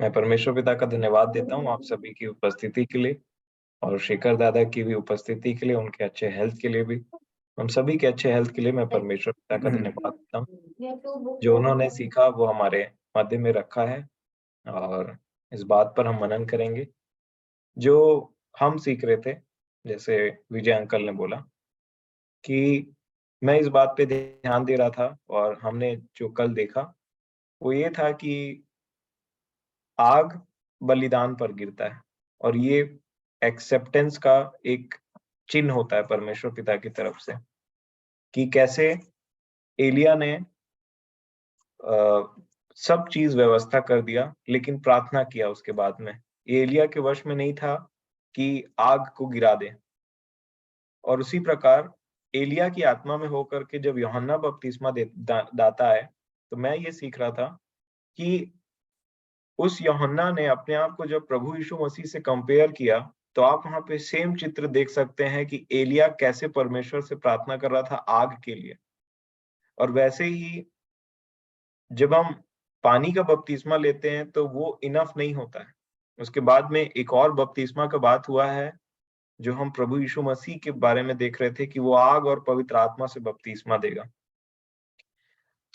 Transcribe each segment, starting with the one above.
मैं परमेश्वर पिता का धन्यवाद देता हूँ आप सभी की उपस्थिति के लिए और शेखर दादा की भी उपस्थिति के लिए, उनके अच्छे हेल्थ के लिए भी। हम सभी के अच्छे हेल्थ के लिए मैं परमेश्वर पिता का धन्यवाद देता हूँ। जो उन्होंने सीखा वो हमारे मध्य में रखा है और इस बात पर हम मनन करेंगे। जो हम सीख रहे थे, जैसे विजय अंकल ने बोला कि मैं इस बात पे ध्यान दे रहा था और हमने जो कल देखा, वो ये था कि आग बलिदान पर गिरता है और ये एक्सेप्टेंस का एक चिन्ह होता है परमेश्वर पिता की तरफ से कि कैसे एलिया ने सब चीज व्यवस्था कर दिया लेकिन प्रार्थना किया उसके बाद में। ये एलिया के वश में नहीं था कि आग को गिरा दे। और उसी प्रकार एलिया की आत्मा में होकर के जब यूहन्ना बपतिस्मा दाता है, तो मैं ये सीख रहा था कि उस यूहन्ना ने अपने आप को जब प्रभु यीशु मसीह से कंपेयर किया, तो आप वहां पे सेम चित्र देख सकते हैं कि एलिया कैसे परमेश्वर से प्रार्थना कर रहा था आग के लिए। और वैसे ही जब हम पानी का बपतिस्मा लेते हैं तो वो इनफ नहीं होता है। उसके बाद में एक और बपतिस्मा का बात हुआ है, जो हम प्रभु यीशु मसीह के बारे में देख रहे थे कि वो आग और पवित्र आत्मा से बपतिस्मा देगा।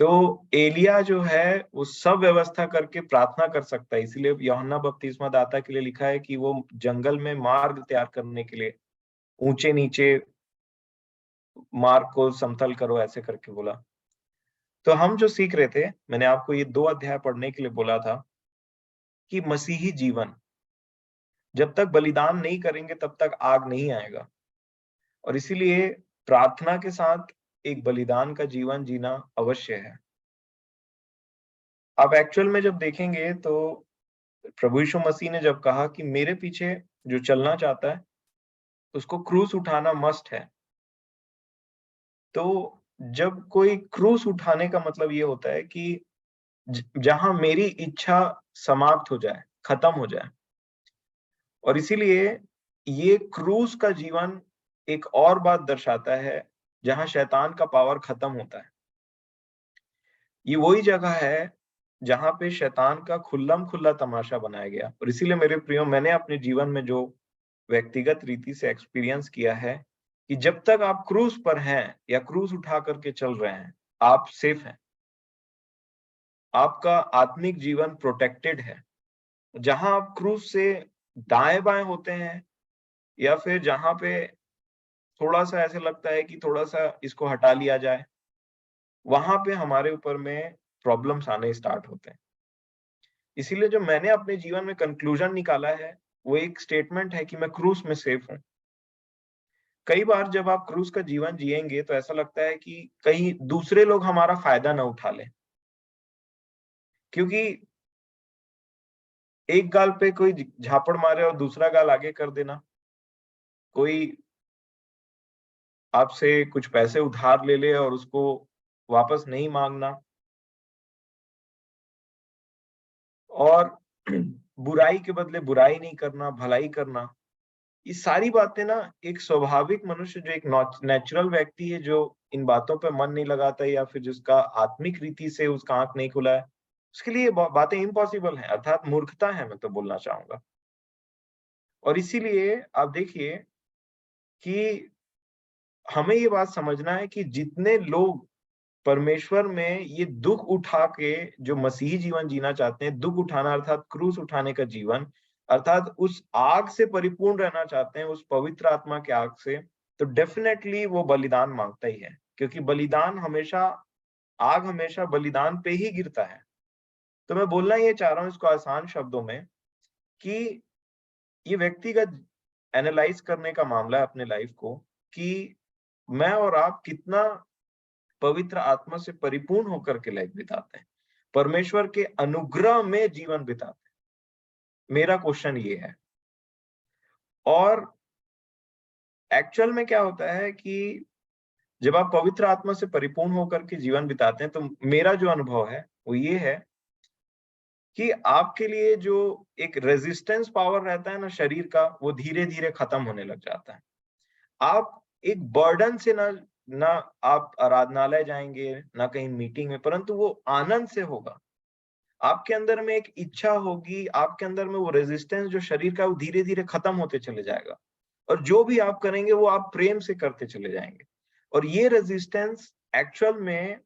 तो एलिया जो है वो सब व्यवस्था करके प्रार्थना कर सकता है, इसीलिए यूहन्ना बपतिस्मा दाता के लिए लिखा है कि वो जंगल में मार्ग तैयार करने के लिए ऊंचे नीचे मार्ग को समतल करो ऐसे करके बोला। तो हम जो सीख रहे थे, मैंने आपको ये 2 अध्याय पढ़ने के लिए बोला था कि मसीही जीवन जब तक बलिदान नहीं करेंगे तब तक आग नहीं आएगा। और इसीलिए प्रार्थना के साथ एक बलिदान का जीवन जीना अवश्य है। आप एक्चुअल में जब देखेंगे तो प्रभु यीशु मसीह ने जब कहा कि मेरे पीछे जो चलना चाहता है उसको क्रूस उठाना मस्ट है, तो जब कोई क्रूस उठाने का मतलब ये होता है कि जहां मेरी इच्छा समाप्त हो जाए, खत्म हो जाए। और इसीलिए ये क्रूस का जीवन एक और बात दर्शाता है, जहां शैतान का पावर खत्म होता है। ये वही जगह है जहां पे शैतान का खुल्लम खुल्ला तमाशा बनाया गया। और इसीलिए मेरे प्रियो, मैंने अपने जीवन में जो व्यक्तिगत रीति से एक्सपीरियंस किया है कि जब तक आप क्रूस पर हैं या क्रूस उठा करके चल रहे हैं, आप सेफ हैं। आपका आत्मिक जीवन प्रोटेक्टेड है। जहां आप क्रूस से दाएं बाएं होते हैं या फिर जहां पे थोड़ा सा ऐसे लगता है कि थोड़ा सा इसको हटा लिया जाए, वहां पे हमारे ऊपर में प्रॉब्लम्स आने स्टार्ट होते हैं। इसीलिए जो मैंने अपने जीवन में कंक्लूजन निकाला है, वो एक स्टेटमेंट है कि मैं क्रूस में सेफ हूं। कई बार जब आप क्रूस का जीवन जिएंगे तो ऐसा लगता है कि कहीं दूसरे लोग हमारा फायदा ना उठा लें, क्योंकि एक गाल पे कोई झापड़ मारे और दूसरा गाल आगे कर देना, कोई आपसे कुछ पैसे उधार ले ले और उसको वापस नहीं मांगना, और बुराई के बदले बुराई नहीं करना, भलाई करना, ये सारी बातें ना, एक स्वाभाविक मनुष्य जो एक नेचुरल व्यक्ति है, जो इन बातों पे मन नहीं लगाता है या फिर जिसका आत्मिक रीति से उसका आंख नहीं खुला है, उसके लिए बातें इम्पॉसिबल हैं, अर्थात मूर्खता है, मैं तो बोलना चाहूंगा। और इसीलिए आप देखिए कि हमें ये बात समझना है कि जितने लोग परमेश्वर में ये दुख उठा के जो मसीही जीवन जीना चाहते हैं, दुख उठाना अर्थात क्रूस उठाने का जीवन, अर्थात उस आग से परिपूर्ण रहना चाहते हैं, उस पवित्र आत्मा के आग से, तो डेफिनेटली वो बलिदान मांगता ही है, क्योंकि बलिदान हमेशा, आग हमेशा बलिदान पे ही गिरता है। तो मैं बोलना ये चाह रहा हूं इसको आसान शब्दों में कि ये व्यक्तिगत एनालाइज करने का मामला है अपने लाइफ को, कि मैं और आप कितना पवित्र आत्मा से परिपूर्ण होकर के लाइफ बिताते हैं, परमेश्वर के अनुग्रह में जीवन बिताते हैं। मेरा क्वेश्चन ये है। और एक्चुअल में क्या होता है कि जब आप पवित्र आत्मा से परिपूर्ण होकर के जीवन बिताते हैं, तो मेरा जो अनुभव है वो ये है कि आपके लिए जो एक रेजिस्टेंस पावर रहता है ना शरीर का, वो धीरे धीरे खत्म होने लग जाता है। आप एक बर्डन से ना ना आप आराधनालय जाएंगे, ना कहीं मीटिंग में, परंतु वो आनंद से होगा। आपके अंदर में एक इच्छा होगी, आपके अंदर में वो रेजिस्टेंस जो शरीर का, वो धीरे धीरे खत्म होते चले जाएगा। और जो भी आप करेंगे वो आप प्रेम से करते चले जाएंगे। और ये रेजिस्टेंस एक्चुअल में,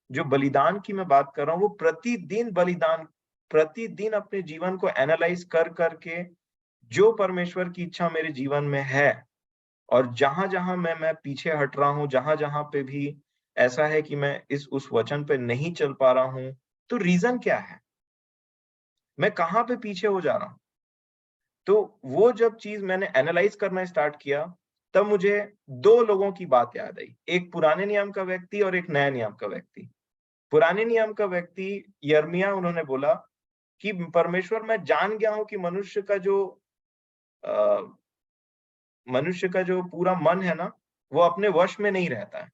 जो बलिदान की मैं बात कर रहा हूँ, वो प्रतिदिन बलिदान, प्रतिदिन अपने जीवन को एनालाइज कर करके, जो परमेश्वर की इच्छा मेरे जीवन में है, और जहां जहां मैं पीछे हट रहा हूं, जहां जहां पे भी ऐसा है कि मैं इस उस वचन पे नहीं चल पा रहा हूं, तो रीजन क्या है, मैं कहाँ पे पीछे हो जा रहा हूँ। तो वो जब चीज मैंने एनालाइज करना स्टार्ट किया, तब मुझे दो लोगों की बात याद आई, एक पुराने नियम का व्यक्ति और एक नए नियम का व्यक्ति। पुराने नियम का व्यक्ति यिर्मयाह, उन्होंने बोला कि परमेश्वर, मैं जान गया हूं कि अ, मनुष्य का जो पूरा मन है ना, वो अपने वश में नहीं रहता है।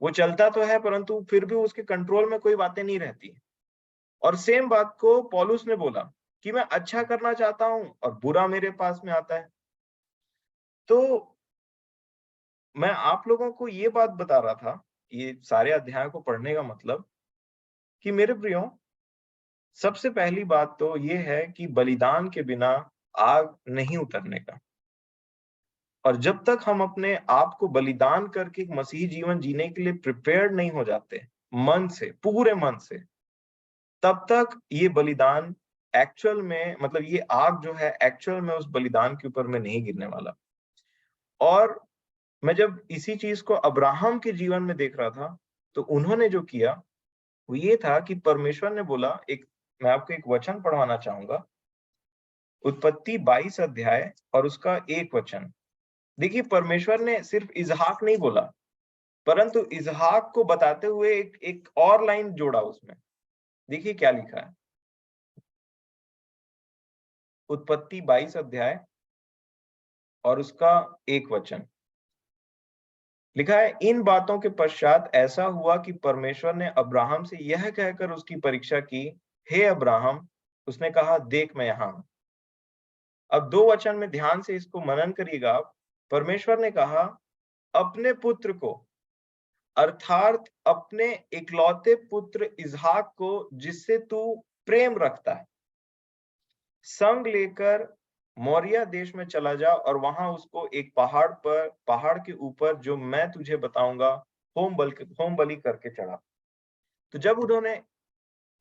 वो चलता तो है, परंतु फिर भी उसके कंट्रोल में कोई बातें नहीं रहती। और सेम बात को पौलुस ने बोला कि मैं अच्छा करना चाहता हूं और बुरा मेरे पास में आता है। तो मैं आप लोगों को ये बात बता रहा था, ये सारे अध्याय को पढ़ने का मतलब, कि मेरे प्रियो, सबसे पहली बात तो ये है कि बलिदान के बिना आग नहीं उतरने का। और जब तक हम अपने आप को बलिदान करके एक मसीही जीवन जीने के लिए प्रिपेयर्ड नहीं हो जाते, मन से, पूरे मन से, तब तक ये बलिदान एक्चुअल में, मतलब ये आग जो है एक्चुअल में उस बलिदान के ऊपर में नहीं गिरने वाला। और मैं जब इसी चीज को अब्राहम के जीवन में देख रहा था, तो उन्होंने जो किया वो ये था कि परमेश्वर ने बोला, एक, मैं आपको एक वचन पढ़वाना चाहूंगा, उत्पत्ति 22 अध्याय और उसका 1 वचन। देखिए, परमेश्वर ने सिर्फ इजहाक नहीं बोला, परंतु इजहाक को बताते हुए एक एक और लाइन जोड़ा उसमें। देखिए क्या लिखा है, उत्पत्ति 22 अध्याय और उसका 1 वचन। लिखा है, इन बातों के पश्चात ऐसा हुआ कि परमेश्वर ने अब्राहम से यह कहकर उसकी परीक्षा की, हे अब्राहम। उसने कहा, देख मैं यहाँ हूं। अब 2 वचन में ध्यान से इसको मनन करिएगा आप। परमेश्वर ने कहा, अपने पुत्र को, अर्थात अपने इकलौते पुत्र इसहाक को, जिससे तू प्रेम रखता है, संग लेकर मोरिया देश में चला जा और वहां उसको एक पहाड़ के ऊपर, जो मैं तुझे बताऊंगा, होम बलि करके चढ़ा। तो जब उन्होंने,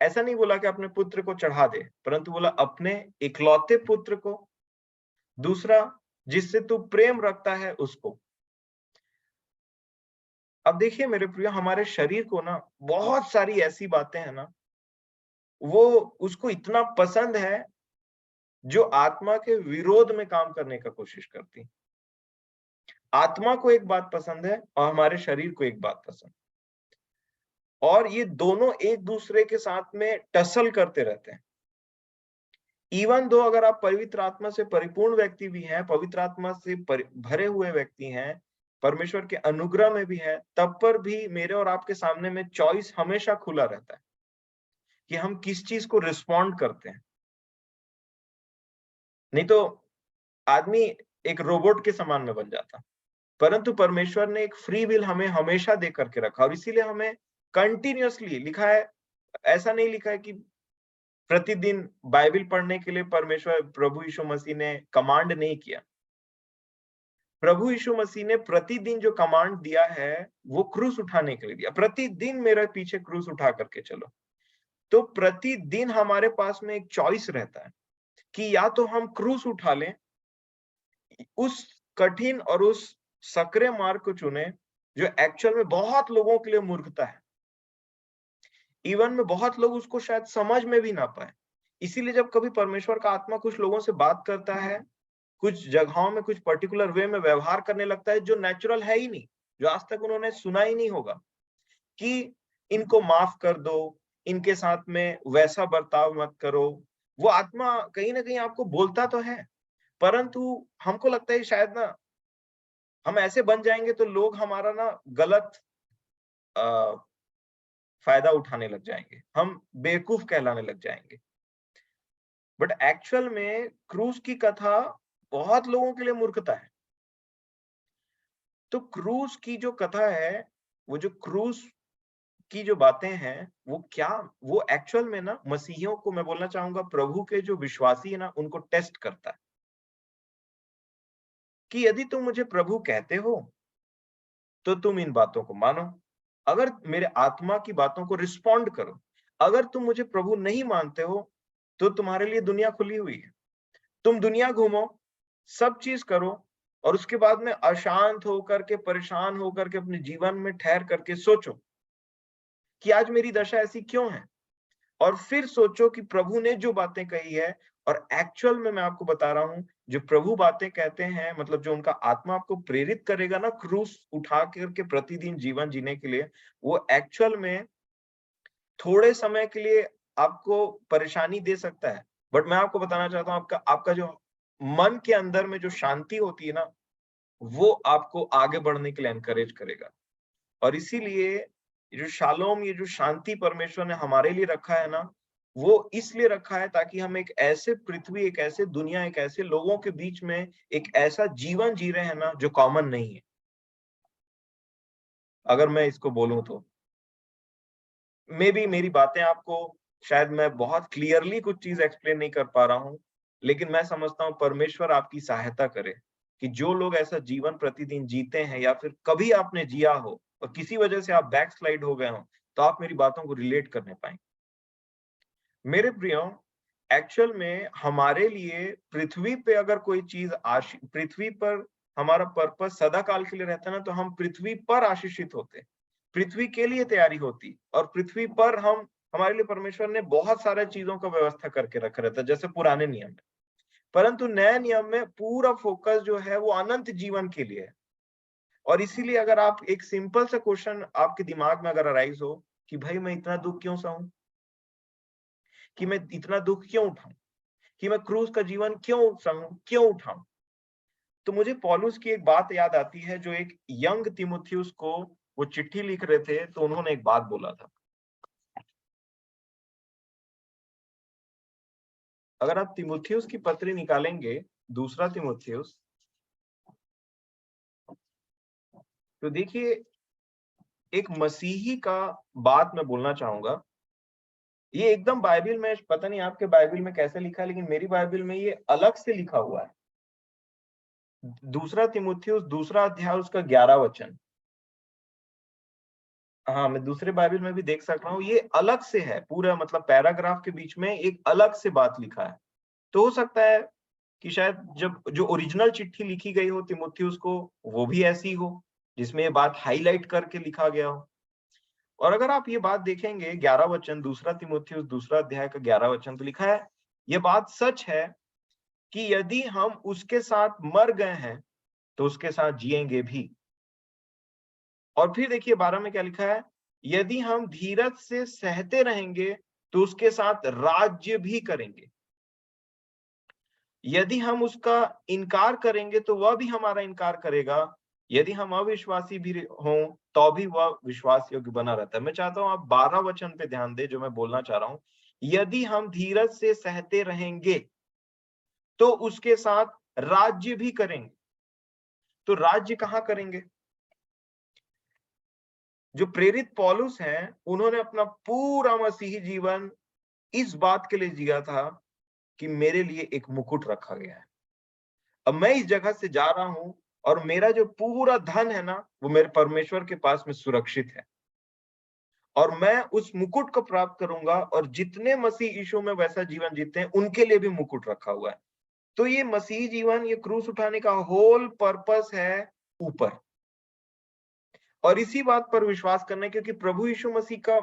ऐसा नहीं बोला कि अपने पुत्र को चढ़ा दे, परंतु बोला अपने इकलौते पुत्र को, दूसरा जिससे तू प्रेम रखता है उसको। अब देखिए मेरे प्रिय, हमारे शरीर को ना बहुत सारी ऐसी बातें हैं ना, वो उसको इतना पसंद है, जो आत्मा के विरोध में काम करने का कोशिश करती। आत्मा को एक बात पसंद है और हमारे शरीर को एक बात पसंद, और ये दोनों एक दूसरे के साथ में टसल करते रहते हैं। इवन दो, अगर आप पवित्र आत्मा से परिपूर्ण व्यक्ति भी हैं, पवित्र आत्मा से भरे हुए व्यक्ति हैं, परमेश्वर के अनुग्रह में भी है, तब पर भी मेरे और आपके सामने में चॉइस हमेशा खुला रहता है कि हम किस चीज को रिस्पॉन्ड करते हैं। नहीं तो आदमी एक रोबोट के समान में बन जाता। परंतु परमेश्वर ने एक फ्री विल हमें हमेशा दे करके रखा, और इसीलिए हमें कंटिन्यूअसली लिखा है, ऐसा नहीं लिखा है कि प्रतिदिन बाइबल पढ़ने के लिए परमेश्वर, प्रभु यीशु मसीह ने कमांड नहीं किया। प्रभु यीशु मसीह ने प्रतिदिन जो कमांड दिया है, वो क्रूस उठाने के लिए दिया, प्रतिदिन मेरे पीछे क्रूस उठा करके चलो। तो प्रतिदिन हमारे पास में एक चॉइस रहता है कि या तो हम क्रूस उठा लें, उस कठिन और उस सकरे मार्ग को चुने, जो एक्चुअल में बहुत लोगों के लिए मूर्खता है। इवन में बहुत लोग उसको शायद समझ में भी ना पाए। इसीलिए जब कभी परमेश्वर का आत्मा कुछ लोगों से बात करता है, कुछ जगहों में कुछ पर्टिकुलर वे में व्यवहार करने लगता है, जो नेचुरल है ही नहीं, जो आज तक उन्होंने सुना ही नहीं होगा, कि इनको माफ कर दो, इनके साथ में वैसा बर्ताव मत करो। वो आत्मा कहीं ना कहीं आपको बोलता तो है, परंतु हमको लगता है शायद ना, हम ऐसे बन जाएंगे तो लोग हमारा ना गलत आ, फायदा उठाने लग जाएंगे, हम बेवकूफ कहलाने लग जाएंगे। बट एक्चुअल में क्रूस की कथा बहुत लोगों के लिए मूर्खता है। तो क्रूस की जो कथा है, वो जो क्रूस की जो बातें हैं वो क्या, वो एक्चुअल में ना मसीहियों को, मैं बोलना चाहूंगा प्रभु के जो विश्वासी है ना, उनको टेस्ट करता है कि यदि तुम मुझे प्रभु कहते हो तो तुम इन बातों को मानो, अगर मेरे आत्मा की बातों को रिस्पॉन्ड करो। अगर तुम मुझे प्रभु नहीं मानते हो तो तुम्हारे लिए दुनिया खुली हुई है, तुम दुनिया घूमो, सब चीज करो, और उसके बाद में अशांत होकर के, परेशान होकर के, अपने जीवन में ठहर करके सोचो कि आज मेरी दशा ऐसी क्यों है, और फिर सोचो कि प्रभु ने जो बातें कही है, और एक्चुअल में मैं आपको बता रहा हूं, जो प्रभु बातें कहते हैं, मतलब जो उनका आत्मा आपको प्रेरित करेगा ना क्रूस उठा करके प्रतिदिन जीवन जीने के लिए, वो एक्चुअल में थोड़े समय के लिए आपको परेशानी दे सकता है, बट मैं आपको बताना चाहता हूं, आपका आपका जो मन के अंदर में जो शांति होती है ना, वो आपको आगे बढ़ने के लिए एनकरेज करेगा। और इसीलिए ये जो शालोम, ये जो शांति परमेश्वर ने हमारे लिए रखा है ना, वो इसलिए रखा है ताकि हम एक ऐसे पृथ्वी, एक ऐसे दुनिया, एक ऐसे लोगों के बीच में एक ऐसा जीवन जी रहे हैं ना जो कॉमन नहीं है, अगर मैं इसको बोलूं तो। मे बी मेरी बातें आपको, शायद मैं बहुत क्लियरली कुछ चीज एक्सप्लेन नहीं कर पा रहा हूं, लेकिन मैं समझता हूं परमेश्वर आपकी सहायता करे कि जो लोग ऐसा जीवन प्रतिदिन जीते हैं, या फिर कभी आपने जिया हो और किसी वजह से आप बैक स्लाइड हो गए हो, तो आप मेरी बातों को रिलेट करने पाए। मेरे प्रियो, एक्चुअल में हमारे लिए पृथ्वी पे अगर कोई चीज पृथ्वी पर हमारा पर्पस सदा काल के लिए रहता है ना, तो हम पृथ्वी पर आशीषित होते, पृथ्वी के लिए तैयारी होती, और पृथ्वी पर हम, हमारे लिए परमेश्वर ने बहुत सारे चीजों का व्यवस्था करके रखा रहता है, जैसे पुराने नियम में। परंतु नए नियम में पूरा फोकस जो है वो अनंत जीवन के लिए है। और इसीलिए अगर आप, एक सिंपल सा क्वेश्चन आपके दिमाग में अगर अराइज हो कि भाई मैं इतना दुख क्यों सहूं, कि मैं इतना दुख क्यों उठाऊं, कि मैं क्रूस का जीवन क्यों सहूं, क्यों उठाऊं, तो मुझे पौलुस की एक बात याद आती है, जो एक यंग तिमुथियुस को वो चिट्ठी लिख रहे थे, तो उन्होंने एक बात बोला था। अगर आप तिमुथियुस की पत्री निकालेंगे, दूसरा तिमुथियुस, तो देखिए एक मसीही का बात मैं बोलना चाहूंगा। ये एकदम बाइबल में, पता नहीं आपके बाइबल में कैसे लिखा है, लेकिन मेरी बाइबल में ये अलग से लिखा हुआ है। दूसरा तिमुथियुस, दूसरा अध्याय, उसका 11 वचन। हाँ, मैं दूसरे बाइबल में भी देख सक रहा हूँ, ये अलग से है पूरा, मतलब पैराग्राफ के बीच में एक अलग से बात लिखा है। तो हो सकता है कि शायद जब जो ओरिजिनल चिट्ठी लिखी गई हो तिमुथियुस को, वो भी ऐसी हो, जिसमें ये बात हाईलाइट करके लिखा गया हो। और अगर आप ये बात देखेंगे, 11 वचन, दूसरा तिमुथियुस दूसरा अध्याय का 11 वचन, तो लिखा है, ये बात सच है कि यदि हम उसके साथ मर गए हैं तो उसके साथ जिएंगे भी। और फिर देखिए 12 में क्या लिखा है, यदि हम धीरज से सहते रहेंगे तो उसके साथ राज्य भी करेंगे। यदि हम उसका इनकार करेंगे तो वह भी हमारा इनकार करेगा। यदि हम अविश्वासी भी हों तो भी वह विश्वास योग्य बना रहता है। मैं चाहता हूं आप 12 वचन पे ध्यान दें, जो मैं बोलना चाह रहा हूं। यदि हम धीरज से सहते रहेंगे तो उसके साथ राज्य भी करेंगे। तो राज्य कहां करेंगे? जो प्रेरित पौलुस हैं, उन्होंने अपना पूरा मसीही जीवन इस बात के लिए जिया था कि मेरे लिए एक मुकुट रखा गया है। अब मैं इस जगह से जा रहा हूं, और मेरा जो पूरा धन है ना, वो मेरे परमेश्वर के पास में सुरक्षित है, और मैं उस मुकुट को प्राप्त करूंगा। और जितने मसीह यीशु में वैसा जीवन जीते हैं, उनके लिए भी मुकुट रखा हुआ है। तो ये मसीह जीवन, ये क्रूस उठाने का होल पर्पस है ऊपर, और इसी बात पर विश्वास करना है, क्योंकि प्रभु यीशु मसीह का,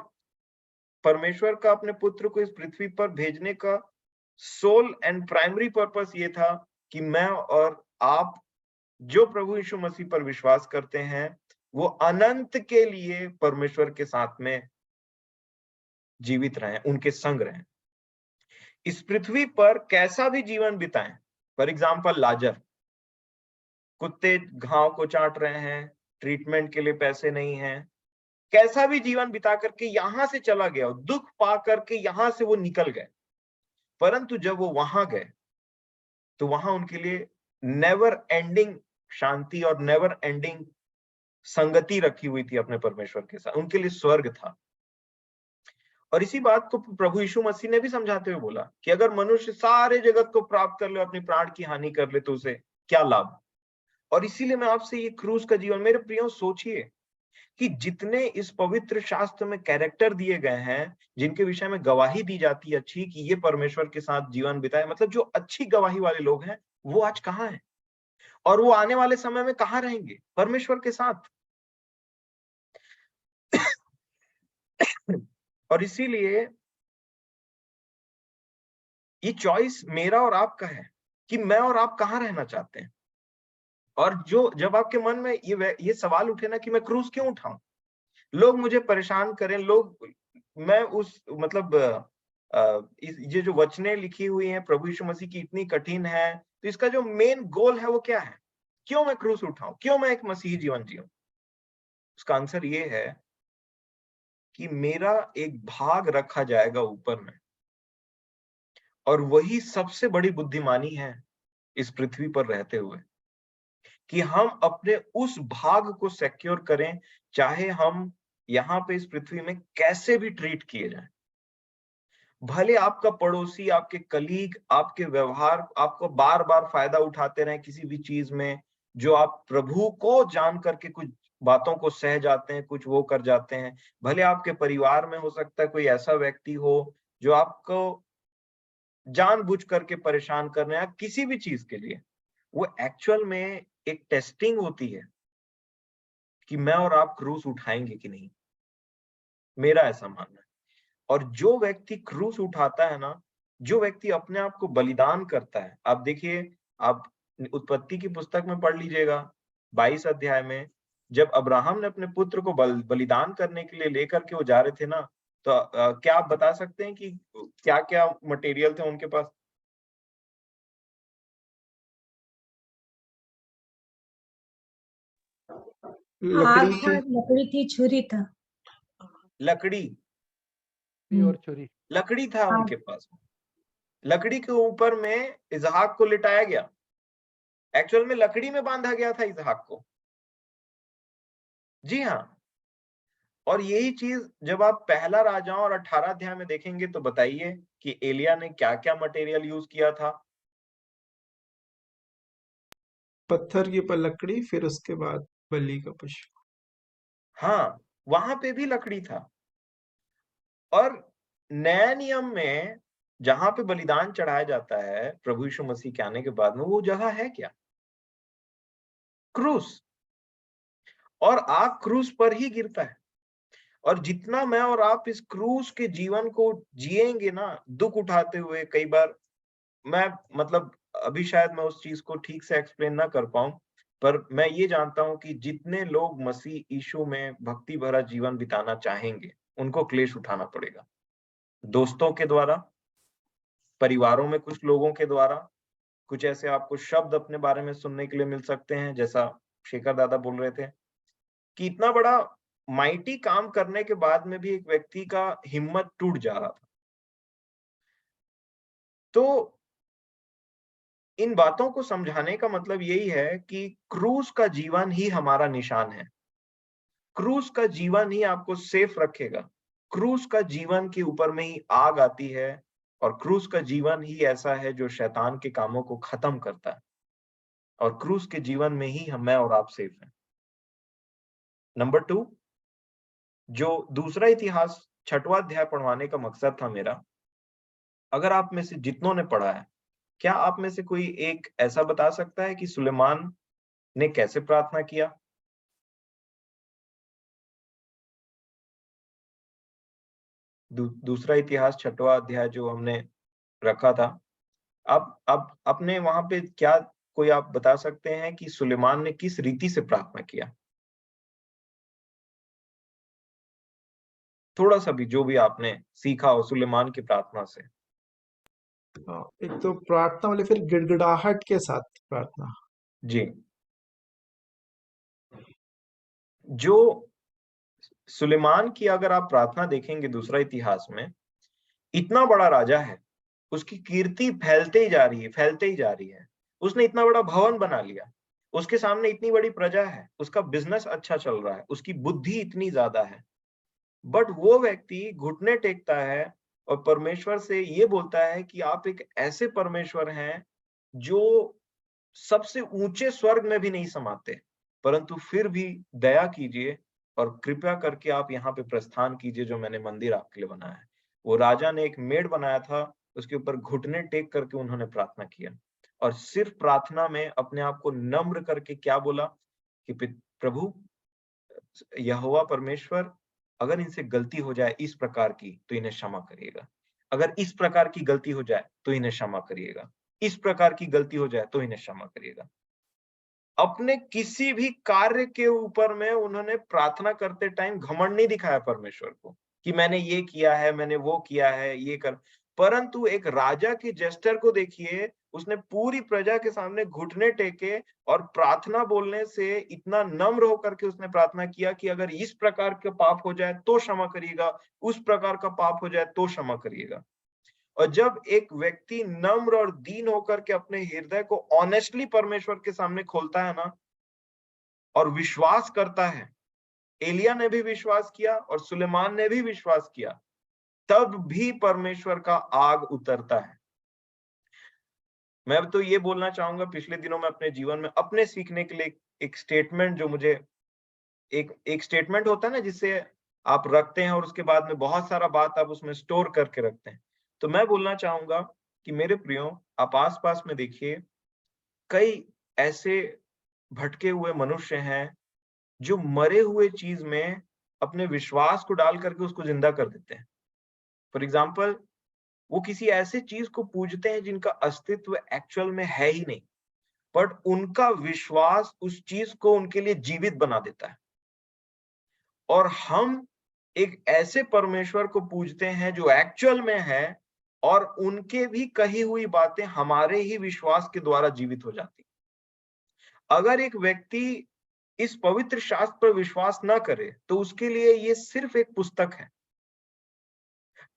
परमेश्वर का अपने पुत्र को इस पृथ्वी पर भेजने का सोल एंड प्राइमरी पर्पस ये था कि मैं और आप, जो प्रभु यीशु मसीह पर विश्वास करते हैं, वो अनंत के लिए परमेश्वर के साथ में जीवित रहें, उनके संग रहें। इस पृथ्वी पर कैसा भी जीवन बिताएं, फॉर एग्जाम्पल लाजर, कुत्ते घाव को चाट रहे हैं, ट्रीटमेंट के लिए पैसे नहीं है, कैसा भी जीवन बिता करके यहां से चला गया, दुख पा करके यहां से वो निकल गए। परंतु जब वो वहां गए, तो वहां उनके लिए नेवर एंडिंग शांति और नेवर एंडिंग संगति रखी हुई थी अपने परमेश्वर के साथ, उनके लिए स्वर्ग था। और इसी बात को प्रभु यीशु मसीह ने भी समझाते हुए बोला कि अगर मनुष्य सारे जगत को प्राप्त कर ले, अपने प्राण की हानि कर ले, तो उसे क्या लाभ। और इसीलिए मैं आपसे ये क्रूस का जीवन, मेरे प्रियो सोचिए कि जितने इस पवित्र शास्त्र में कैरेक्टर दिए गए हैं, जिनके विषय में गवाही दी जाती है अच्छी, कि ये परमेश्वर के साथ जीवन बिताए, मतलब जो अच्छी गवाही वाले लोग हैं, वो आज कहाँ हैं, और वो आने वाले समय में कहाँ रहेंगे? परमेश्वर के साथ। और इसीलिए ये चॉइस मेरा और आपका है कि मैं और आप कहाँ रहना चाहते हैं। और जो जब आपके मन में ये सवाल उठे ना कि मैं क्रूस क्यों उठाऊं, लोग मुझे परेशान करें, लोग, मैं उस मतलब ये जो वचनें लिखी हुई हैं प्रभु यीशु मसीह की इतनी कठिन है, तो इसका जो मेन गोल है वो क्या है? क्यों मैं क्रूस उठाऊं, क्यों मैं एक मसीही जीवन जीऊं? उसका आंसर ये है कि मेरा एक भाग रखा जाएगा ऊपर में, और वही सबसे बड़ी बुद्धिमानी है इस पृथ्वी पर रहते हुए, कि हम अपने उस भाग को सिक्योर करें, चाहे हम यहाँ पे इस पृथ्वी में कैसे भी ट्रीट किए जाएं। भले आपका पड़ोसी, आपके कलीग, आपके व्यवहार आपको बार बार फायदा उठाते रहे किसी भी चीज में, जो आप प्रभु को जान करके कुछ बातों को सह जाते हैं, कुछ वो कर जाते हैं। भले आपके परिवार में हो सकता है कोई ऐसा व्यक्ति हो जो आपको जानबूझ करके परेशान कर रहे हैं किसी भी चीज के लिए, वो एक्चुअल में एक टेस्टिंग होती है कि मैं और आप क्रूस उठाएंगे कि नहीं। मेरा ऐसा मानना है। और जो व्यक्ति क्रूस उठाता है ना, जो व्यक्ति अपने आप को बलिदान करता है, आप देखिए, आप उत्पत्ति की पुस्तक में पढ़ लीजिएगा 22 अध्याय में, जब अब्राहम ने अपने पुत्र को बलिदान करने के लिए लेकर के वो जा रहे थे ना, तो क्या आप बता सकते हैं कि क्या क्या मटेरियल थे उनके पास? आग लकड़ी था, थी। लकड़ी थी, छुरी था। लकड़ी, और छुरी। लकड़ी था आग। उनके पास। लकड़ी के ऊपर में इसहाक को लिटाया गया। एक्चुअल में लकड़ी में बांधा गया था इसहाक को। जी हाँ। और यही चीज जब आप पहला राजाओं और 18 अध्याय में देखेंगे तो बताइए कि एलिया ने क्या क्या मटेरियल यूज किया था। पत्थर के ऊपर लकड़ी, फिर उसके बाद बलि का पशु। हाँ, वहां पे भी लकड़ी था। और नया नियम में जहां पे बलिदान चढ़ाया जाता है प्रभु यीशु मसीह के आने के बाद में, वो जगह है क्या? क्रूस। और आग क्रूस पर ही गिरता है। और जितना मैं और आप इस क्रूस के जीवन को जिएंगे ना, दुख उठाते हुए, कई बार मैं मतलब अभी शायद मैं उस चीज को ठीक से एक्सप्लेन ना कर पाऊं, पर मैं ये जानता हूं कि जितने लोग मसीह यीशु में भक्ति भरा जीवन बिताना चाहेंगे, उनको क्लेश उठाना पड़ेगा। दोस्तों के द्वारा, परिवारों में कुछ लोगों के द्वारा, कुछ ऐसे आपको शब्द अपने बारे में सुनने के लिए मिल सकते हैं, जैसा शेखर दादा बोल रहे थे कि इतना बड़ा माइटी काम करने के बाद में भी एक व्यक्ति का हिम्मत टूट जा रहा था। तो इन बातों को समझाने का मतलब यही है कि क्रूस का जीवन ही हमारा निशान है। क्रूस का जीवन ही आपको सेफ रखेगा। क्रूस का जीवन के ऊपर में ही आग आती है, और क्रूस का जीवन ही ऐसा है जो शैतान के कामों को खत्म करता है। और क्रूस के जीवन में ही मैं और आप सेफ हैं। नंबर 2, जो दूसरा इतिहास 6वां अध्याय पढ़वाने का मकसद था मेरा, अगर आप में से जितनों ने पढ़ा है, क्या आप में से कोई एक ऐसा बता सकता है कि सुलेमान ने कैसे प्रार्थना किया? दूसरा इतिहास 6वां अध्याय जो हमने रखा था, अब अपने वहां पे क्या कोई आप बता सकते हैं कि सुलेमान ने किस रीति से प्रार्थना किया? थोड़ा सा भी जो भी आपने सीखा हो सुलेमान की प्रार्थना से। एक तो प्रार्थना वाले, फिर गिड़गिड़ाहट के साथ प्रार्थना। जी। जो सुलेमान की अगर आप प्रार्थना देखेंगे दूसरा इतिहास में, इतना बड़ा राजा है, उसकी कीर्ति फैलते ही जा रही है, फैलते ही जा रही है। उसने इतना बड़ा भवन बना लिया, उसके सामने इतनी बड़ी प्रजा है, उसका बिजनेस अच्छा चल रहा है, उसकी बुद्धि इतनी ज्यादा है, बट वो व्यक्ति घुटने टेकता है और परमेश्वर से ये बोलता है कि आप एक ऐसे परमेश्वर हैं जो सबसे ऊंचे स्वर्ग में भी नहीं समाते, परंतु फिर भी दया कीजिए और कृपया करके आप यहाँ पे प्रस्थान कीजिए जो मैंने मंदिर आपके लिए बनाया है। वो राजा ने एक मेढ़ बनाया था, उसके ऊपर घुटने टेक करके उन्होंने प्रार्थना किया और सिर्फ प्रार्थना में अपने आप को नम्र करके क्या बोला कि प्रभु यहोवा परमेश्वर, अगर इनसे गलती हो जाए इस प्रकार की तो इन्हें क्षमा करिएगा। अगर इस प्रकार की गलती हो जाए तो इन्हें क्षमा करिएगा। इस प्रकार की गलती हो जाए तो इन्हें क्षमा करिएगा। अपने किसी भी कार्य के ऊपर में उन्होंने प्रार्थना करते टाइम घमंड नहीं दिखाया परमेश्वर को कि मैंने ये किया है, मैंने वो किया है, ये कर। परंतु एक राजा के जेस्टर को देखिए, उसने पूरी प्रजा के सामने घुटने टेके और प्रार्थना बोलने से इतना नम्र होकर के उसने प्रार्थना किया कि अगर इस प्रकार का पाप हो जाए तो क्षमा करिएगा, उस प्रकार का पाप हो जाए तो क्षमा करिएगा। और जब एक व्यक्ति नम्र और दीन होकर के अपने हृदय को ऑनेस्टली परमेश्वर के सामने खोलता है ना और विश्वास करता है, एलिया ने भी विश्वास किया और सुलेमान ने भी विश्वास किया, तब भी परमेश्वर का आग उतरता है। मैं अब तो ये बोलना चाहूंगा, पिछले दिनों में अपने जीवन में अपने सीखने के लिए एक स्टेटमेंट जो मुझे एक स्टेटमेंट होता है ना जिससे आप रखते हैं और उसके बाद में बहुत सारा बात आप उसमें स्टोर करके रखते हैं। तो मैं बोलना चाहूंगा कि मेरे प्रियो, आप आस-पास में देखिए, कई ऐसे भटके हुए मनुष्य हैं जो मरे हुए चीज में अपने विश्वास को डाल करके उसको जिंदा कर देते हैं। फॉर एग्जाम्पल, वो किसी ऐसे चीज को पूजते हैं जिनका अस्तित्व एक्चुअल में है ही नहीं, बट उनका विश्वास उस चीज को उनके लिए जीवित बना देता है। और हम एक ऐसे परमेश्वर को पूजते हैं जो एक्चुअल में है और उनके भी कही हुई बातें हमारे ही विश्वास के द्वारा जीवित हो जाती। अगर एक व्यक्ति इस पवित्र शास्त्र पर विश्वास न करे तो उसके लिए ये सिर्फ एक पुस्तक है।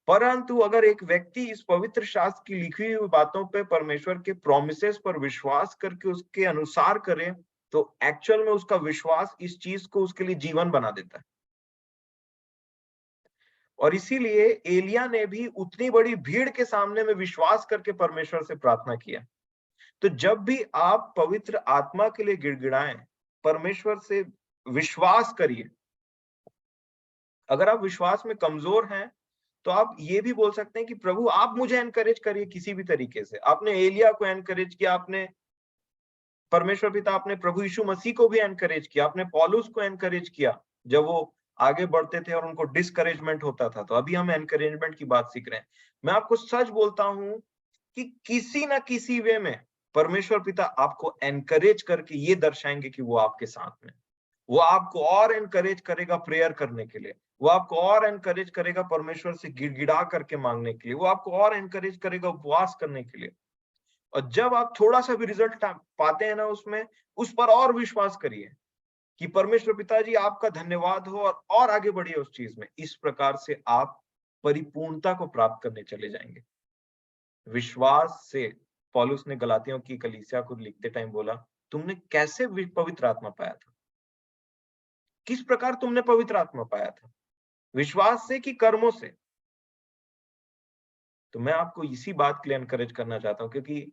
परंतु अगर एक व्यक्ति इस पवित्र शास्त्र की लिखी हुई बातों पे, परमेश्वर के प्रोमिसेस पर विश्वास करके उसके अनुसार करे, तो एक्चुअल में उसका विश्वास इस चीज को उसके लिए जीवन बना देता है। और इसीलिए एलिया ने भी उतनी बड़ी भीड़ के सामने में विश्वास करके परमेश्वर से प्रार्थना किया। तो जब भी आप पवित्र आत्मा के लिए गिड़गिड़ाएं, परमेश्वर से विश्वास करिए। अगर आप विश्वास में कमजोर हैं तो आप ये भी बोल सकते हैं कि प्रभु आप मुझे एनकरेज करिए किसी भी तरीके से। आपने एलिया को एनकरेज किया, आपने परमेश्वर पिता, आपने प्रभु यीशु मसीह को भी एनकरेज किया, आपने पौलुस को एनकरेज किया जब वो आगे बढ़ते थे और उनको डिस्करेजमेंट होता था। तो अभी हम एनकरेजमेंट की बात सीख रहे हैं। मैं आपको सच बोलता हूं कि किसी ना किसी वे में परमेश्वर पिता आपको एनकरेज करके ये दर्शाएंगे कि वो आपके साथ में, वो आपको और एनकरेज करेगा प्रेयर करने के लिए, वो आपको और एनकरेज करेगा परमेश्वर से गिड़गिड़ा करके मांगने के लिए, वो आपको और एनकरेज करेगा उपवास करने के लिए। और जब आप थोड़ा सा भी रिजल्ट पाते हैं ना उसमें, उस पर और विश्वास करिए कि परमेश्वर पिताजी आपका धन्यवाद हो और आगे बढ़िए उस चीज में। इस प्रकार से आप परिपूर्णता को प्राप्त करने चले जाएंगे विश्वास से। पौलुस ने गलातियों की कलीसिया को लिखते टाइम बोला, तुमने कैसे पवित्र आत्मा पाया था? किस प्रकार तुमने पवित्र आत्मा पाया था? विश्वास से कि कर्मों से? तो मैं आपको इसी बात के लिए एनकरेज करना चाहता हूं, क्योंकि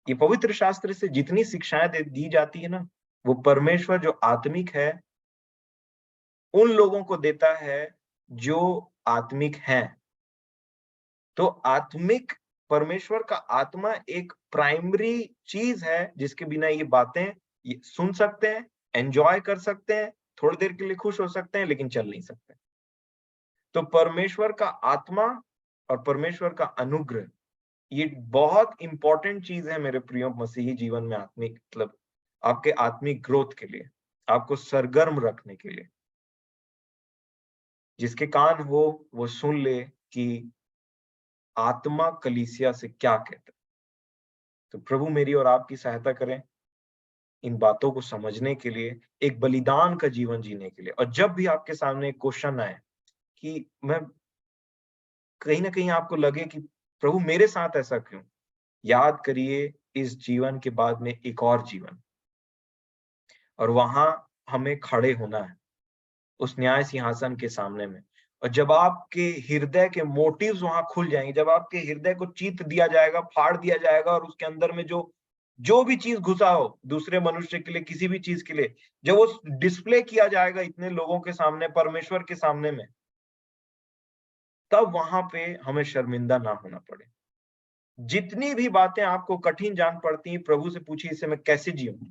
ये पवित्र शास्त्र से जितनी शिक्षाएं दी जाती है ना, वो परमेश्वर जो आत्मिक है उन लोगों को देता है जो आत्मिक हैं। तो आत्मिक परमेश्वर का आत्मा एक प्राइमरी चीज है जिसके बिना ये बातें ये सुन सकते हैं, एंजॉय कर सकते हैं, थोड़ी देर के लिए खुश हो सकते हैं, लेकिन चल नहीं सकते। तो परमेश्वर का आत्मा और परमेश्वर का अनुग्रह, ये बहुत इंपॉर्टेंट चीज है मेरे प्रियो मसीही जीवन में, आत्मिक मतलब आपके आत्मिक ग्रोथ के लिए, आपको सरगर्म रखने के लिए। जिसके कान हो वो सुन ले कि आत्मा कलीसिया से क्या कहता है। तो प्रभु मेरी और आपकी सहायता करें इन बातों को समझने के लिए, एक बलिदान का जीवन जीने के लिए। और जब भी आपके सामने एक क्वेश्चन आए कि मैं, कहीं ना कहीं आपको लगे कि प्रभु मेरे साथ ऐसा क्यों, याद करिए इस जीवन के बाद में एक और जीवन, और वहां हमें खड़े होना है। उस न्याय सिंहासन के सामने में। और जब आपके हृदय के मोटिव्स वहां खुल जाएंगे, जब आपके हृदय को चीत दिया जाएगा, फाड़ दिया जाएगा, और उसके अंदर में जो भी चीज घुसा हो दूसरे मनुष्य के लिए, किसी भी चीज के लिए, जब वो डिस्प्ले किया जाएगा इतने लोगों के सामने, परमेश्वर के सामने में, तब वहां पे हमें शर्मिंदा ना होना पड़े। जितनी भी बातें आपको कठिन जान पड़ती हैं, प्रभु से पूछिए इसे मैं कैसे जीऊं।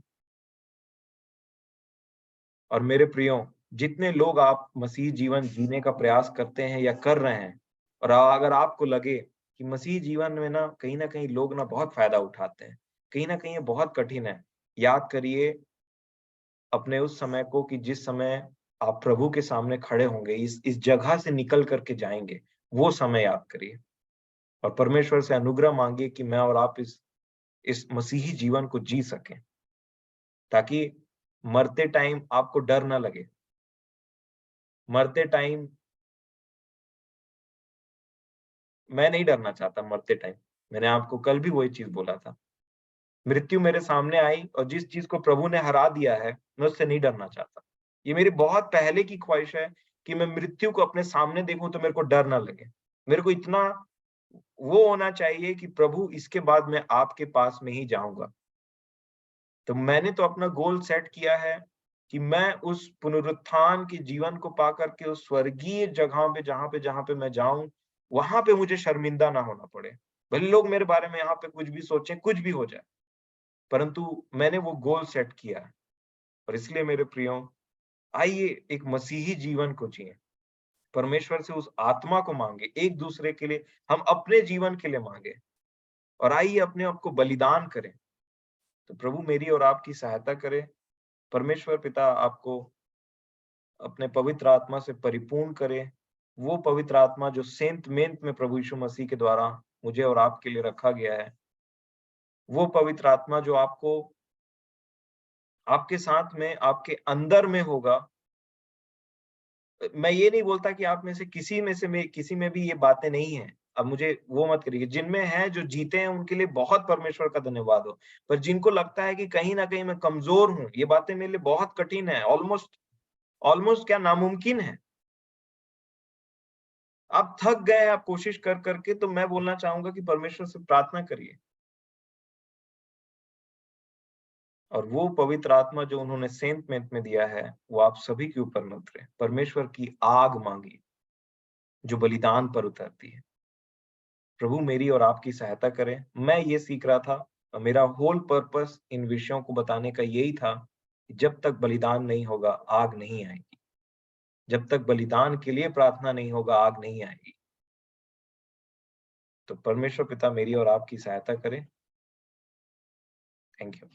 और मेरे प्रियो, जितने लोग आप मसीह जीवन जीने का प्रयास करते हैं या कर रहे हैं, और अगर आपको लगे कि मसीह जीवन में ना कहीं लोग ना बहुत फायदा उठाते हैं, कहीं ना कहीं ये बहुत कठिन है, याद करिए अपने उस समय को कि जिस समय आप प्रभु के सामने खड़े होंगे, इस जगह से निकल करके जाएंगे, वो समय याद करिए और परमेश्वर से अनुग्रह मांगिए कि मैं और आप इस मसीही जीवन को जी सकें, ताकि मरते टाइम आपको डर ना लगे। मरते टाइम मैं नहीं डरना चाहता। मरते टाइम मैंने आपको कल भी वही चीज बोला था, मृत्यु मेरे सामने आई और जिस चीज को प्रभु ने हरा दिया है, मैं उससे नहीं डरना चाहता। ये मेरी बहुत पहले की ख्वाहिश है कि मैं मृत्यु को अपने सामने देखूं तो मेरे को डर ना लगे। मेरे को इतना वो होना चाहिए कि प्रभु इसके बाद मैं आपके पास में ही जाऊंगा। तो मैंने तो अपना गोल सेट किया है कि मैं उस पुनरुत्थान के जीवन को पा करके उस स्वर्गीय जगह पे जहां पे मैं जाऊं, वहां पे मुझे शर्मिंदा ना होना पड़े। भले लोग मेरे बारे में यहाँ पे कुछ भी सोचें, कुछ भी हो जाए, परंतु मैंने वो गोल सेट किया है। और इसलिए मेरे प्रियो, आइए एक मसीही जीवन को जिए, परमेश्वर से उस आत्मा को मांगे, एक दूसरे के लिए, हम अपने जीवन के लिए मांगे, और आइए अपने आप को बलिदान करें। तो प्रभु मेरी और आपकी सहायता करे। परमेश्वर पिता आपको अपने पवित्र आत्मा से परिपूर्ण करे। वो पवित्र आत्मा जो सेंट मेंट में प्रभु यीशु मसीह के द्वारा मुझे और आपके लिए रखा गया है, वो पवित्र आत्मा जो आपको आपके साथ में, आपके अंदर में होगा। मैं ये नहीं बोलता कि आप में से किसी में भी ये बातें नहीं है। अब मुझे वो मत करिए, जिनमें है, जो जीते हैं, उनके लिए बहुत परमेश्वर का धन्यवाद हो। पर जिनको लगता है कि कहीं ना कहीं मैं कमजोर हूं, ये बातें मेरे लिए बहुत कठिन है, ऑलमोस्ट ऑलमोस्ट क्या नामुमकिन है, आप थक गए आप कोशिश कर करके, तो मैं बोलना चाहूंगा कि परमेश्वर से प्रार्थना करिए, और वो पवित्र आत्मा जो उन्होंने सेंट मेंट में दिया है, वो आप सभी के ऊपर न उतरे। परमेश्वर की आग मांगी जो बलिदान पर उतरती है। प्रभु मेरी और आपकी सहायता करें। मैं ये सीख रहा था, और मेरा होल पर्पस इन विषयों को बताने का यही था कि जब तक बलिदान नहीं होगा, आग नहीं आएगी। जब तक बलिदान के लिए प्रार्थना नहीं होगा, आग नहीं आएगी। तो परमेश्वर पिता मेरी और आपकी सहायता करें। Thank you.